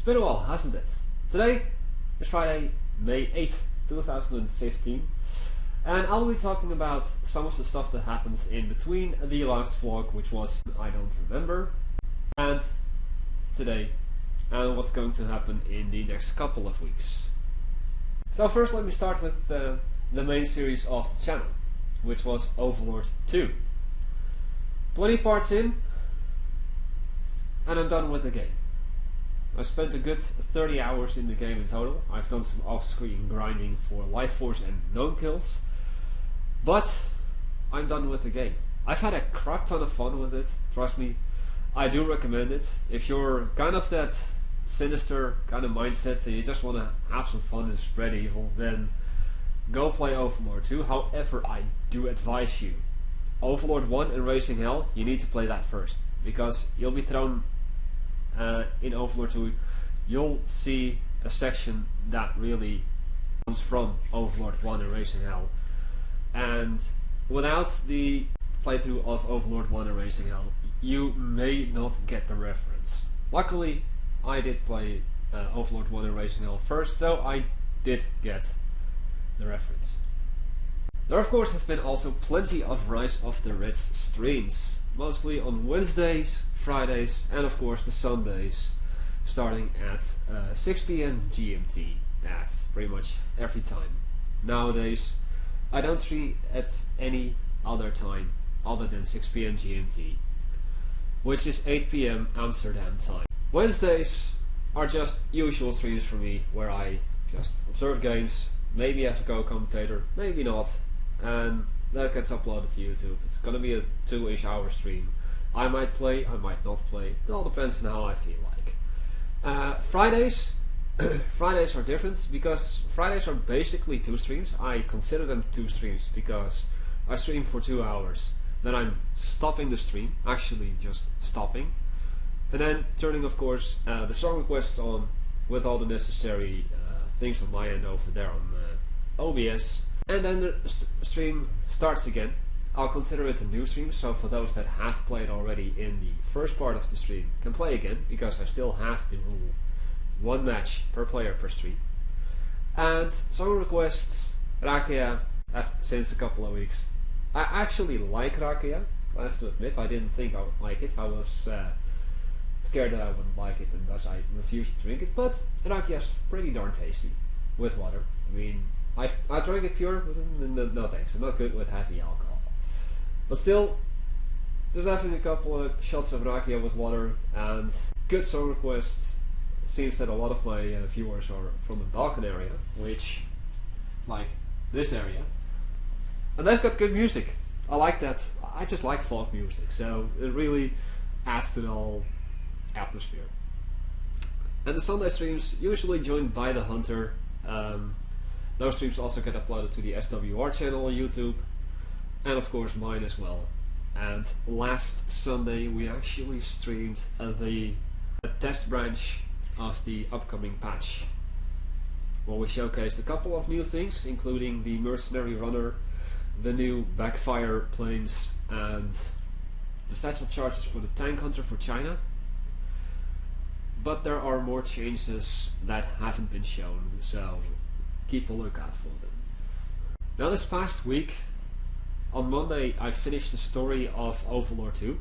It's been a while, hasn't it? Today is Friday, May 8th, 2015, and I'll be talking about some of the stuff that happened in between the last vlog, which was I don't remember, and today, and what's going to happen in the next couple of weeks. So first let me start with the main series of the channel, which was Overlord 2. 20 parts in, and I'm done with the game. I spent a good 30 hours in the game in total. I've done some off-screen grinding for life force and gnome kills, but I'm done with the game. I've had a crap ton of fun with it, trust me. I do recommend it. If you're kind of that sinister kind of mindset and you just want to have some fun and spread evil, then go play Overlord 2. However, I do advise you, Overlord 1 and Raising Hell, you need to play that first, because you'll be thrown in Overlord 2, you'll see a section that really comes from Overlord 1 and Raising Hell, and without the playthrough of Overlord 1 and Raising Hell, you may not get the reference. Luckily, I did play Overlord 1 and Raising Hell first, so I did get the reference. There of course have been also plenty of Rise of the Reds streams, mostly on Wednesdays, Fridays, and of course the Sundays, starting at 6 PM GMT at pretty much every time. Nowadays, I don't stream at any other time other than 6 PM GMT, which is 8 PM Amsterdam time. Wednesdays are just usual streams for me, where I just observe games, maybe have a co-commentator, maybe not, and that gets uploaded to YouTube. It's gonna be a 2-ish hour stream. I might play, I might not play. It all depends on how I feel like. Fridays, Fridays are different, because Fridays are basically 2 streams. I consider them 2 streams because I stream for 2 hours, then I'm stopping the stream, actually just stopping, and then turning, of course, the song requests on with all the necessary things on my end over there on OBS, and then the stream starts again. I'll consider it a new stream, so for those that have played already in the first part of the stream can play again, because I still have the rule 1 match per player per stream. And song requests, Rakia, since a couple of weeks. I actually like Rakia, I have to admit. I didn't think I would like it. I was scared that I wouldn't like it, and thus I refused to drink it, but Rakia is pretty darn tasty with water. I mean, I drank it pure, no thanks, I'm not good with heavy alcohol. But still, just having a couple of shots of Rakia with water and good song requests. It seems that a lot of my viewers are from the Balkan area, which, like this area, and they've got good music. I like that. I just like folk music, so it really adds to the whole atmosphere. And the Sunday streams, usually joined by the Hunter. Those streams also get uploaded to the SWR channel on YouTube, and of course mine as well. And last Sunday we actually streamed the test branch of the upcoming patch, where we showcased a couple of new things, including the Mercenary Runner, the new Backfire planes, and the special charges for the Tank Hunter for China. But there are more changes that haven't been shown, so keep a lookout for them. Now this past week, on Monday, I finished the story of Overlord 2,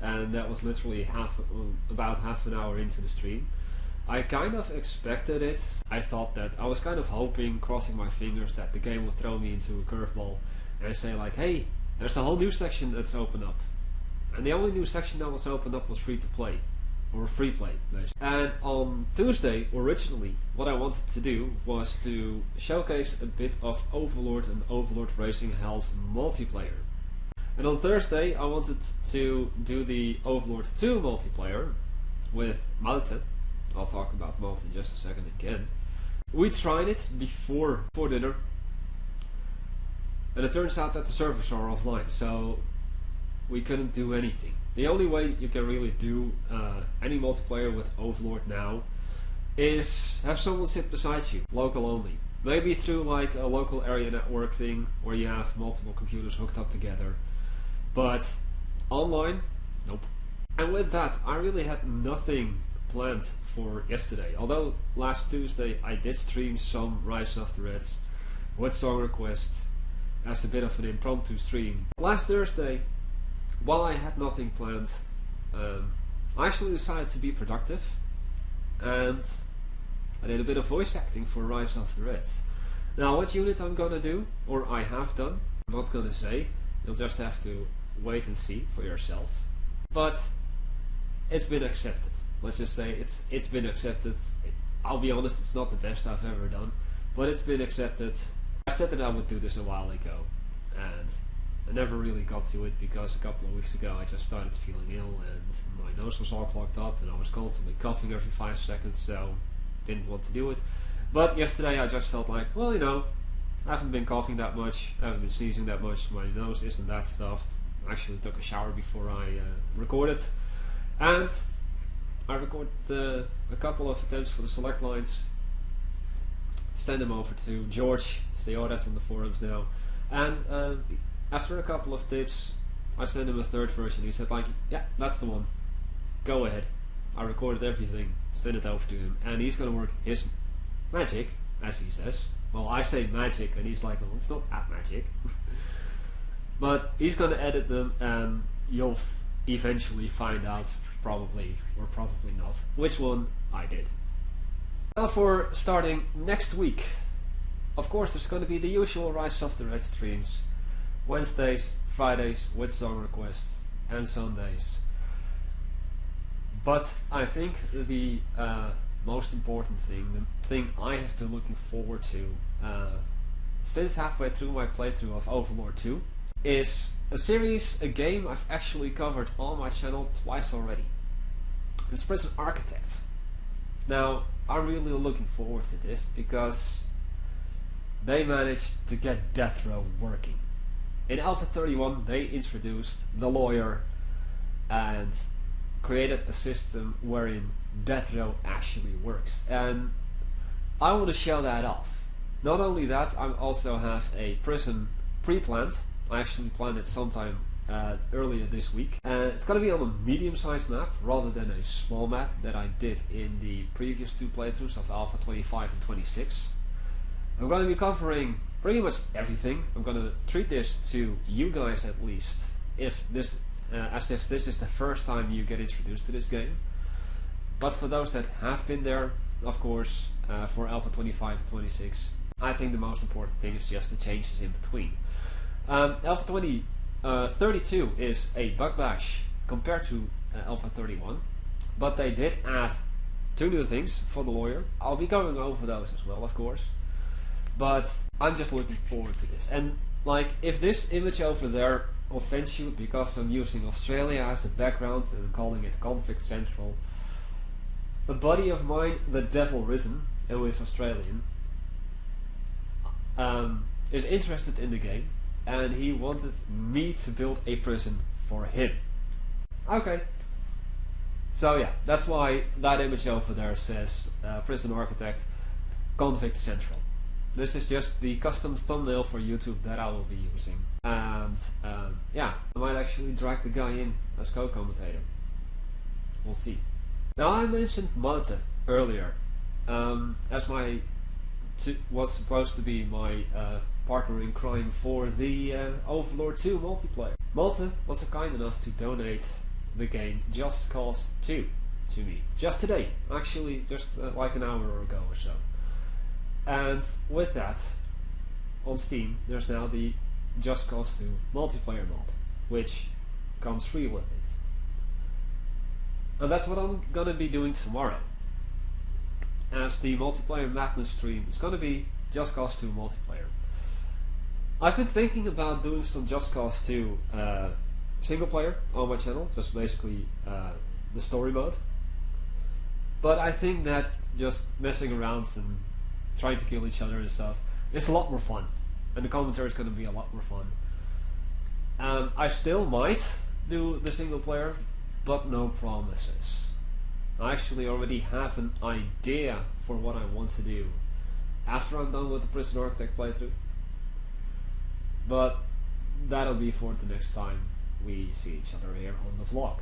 and that was literally about half an hour into the stream. I kind of expected it. I thought that, I was kind of hoping, crossing my fingers, that the game would throw me into a curveball and say like, hey, there's a whole new section that's opened up. And the only new section that was opened up was free to play, or free play. And on Tuesday, originally, what I wanted to do was to showcase a bit of Overlord and Overlord Raising Hell's multiplayer. And on Thursday, I wanted to do the Overlord 2 multiplayer with Malte. I'll talk about Malte in just a second again. We tried it before dinner, and it turns out that the servers are offline, so we couldn't do anything. The only way you can really do any multiplayer with Overlord now is have someone sit beside you, local only. Maybe through like a local area network thing where you have multiple computers hooked up together. But online, nope. And with that, I really had nothing planned for yesterday. Although last Tuesday I did stream some Rise of the Reds with song requests as a bit of an impromptu stream. Last Thursday, while I had nothing planned, I actually decided to be productive, and I did a bit of voice acting for Rise of the Reds. Now, what unit I'm gonna do, or I have done, I'm not gonna say. You'll just have to wait and see for yourself. But it's been accepted. Let's just say it's been accepted. I'll be honest, it's not the best I've ever done, but it's been accepted. I said that I would do this a while ago, and I never really got to it because a couple of weeks ago I just started feeling ill and my nose was all clogged up and I was constantly coughing every 5 seconds, so didn't want to do it. But yesterday I just felt like, well, you know, I haven't been coughing that much, I haven't been sneezing that much, my nose isn't that stuffed. I actually took a shower before I recorded, and I recorded a couple of attempts for the select lines, send them over to George, that's on the forums now, and after a couple of tips I sent him a third version. He said like, yeah, that's the one, go ahead. I recorded everything, sent it over to him, and he's gonna work his magic, as he says. Well, I say magic and he's like, well, it's not that magic. But he's gonna edit them and you'll eventually find out, probably or probably not, which one I did. Now for starting next week, of course there's going to be the usual Rise of the Red streams, Wednesdays, Fridays with song requests, and Sundays. But I think the most important thing, the thing I have been looking forward to since halfway through my playthrough of Overlord 2, is a game I've actually covered on my channel twice already. It's Prison Architect. Now, I'm really looking forward to this because they managed to get death row working. In Alpha 31 they introduced the lawyer and created a system wherein death row actually works, and I want to show that off. Not only that, I also have a prison pre-planned. I actually planned it sometime earlier this week, and it's going to be on a medium-sized map rather than a small map that I did in the previous 2 playthroughs of Alpha 25 and 26. I'm going to be covering pretty much everything. I'm going to treat this to you guys at least, as if this is the first time you get introduced to this game. But for those that have been there, of course, for Alpha 25 and 26, I think the most important thing is just the changes in between. Alpha 32 is a bug bash compared to Alpha 31, but they did add 2 new things for the lawyer. I'll be going over those as well, of course, but I'm just looking forward to this. And like, if this image over there offends you because I'm using Australia as a background and calling it Convict Central, a buddy of mine, the Devil Risen, who is Australian, is interested in the game, and he wanted me to build a prison for him. Okay. So yeah, that's why that image over there says Prison Architect Convict Central. This is just the custom thumbnail for YouTube that I will be using. And yeah, I might actually drag the guy in as co-commentator. We'll see. Now, I mentioned Malte earlier as what's supposed to be my partner in crime for the Overlord 2 multiplayer. Malte was so kind enough to donate the game Just Cause 2 to me. Just today, actually, just like an hour ago or so. And with that, on Steam, there's now the Just Cause 2 multiplayer mod, which comes free with it. And that's what I'm gonna be doing tomorrow, as the multiplayer madness stream is gonna be Just Cause 2 multiplayer. I've been thinking about doing some Just Cause 2 single player on my channel, just basically the story mode. But I think that just messing around and trying to kill each other and stuff is a lot more fun, and the commentary is going to be a lot more fun. I still might do the single player, but no promises. I actually already have an idea for what I want to do after I'm done with the Prison Architect playthrough, but that'll be for the next time we see each other here on the vlog.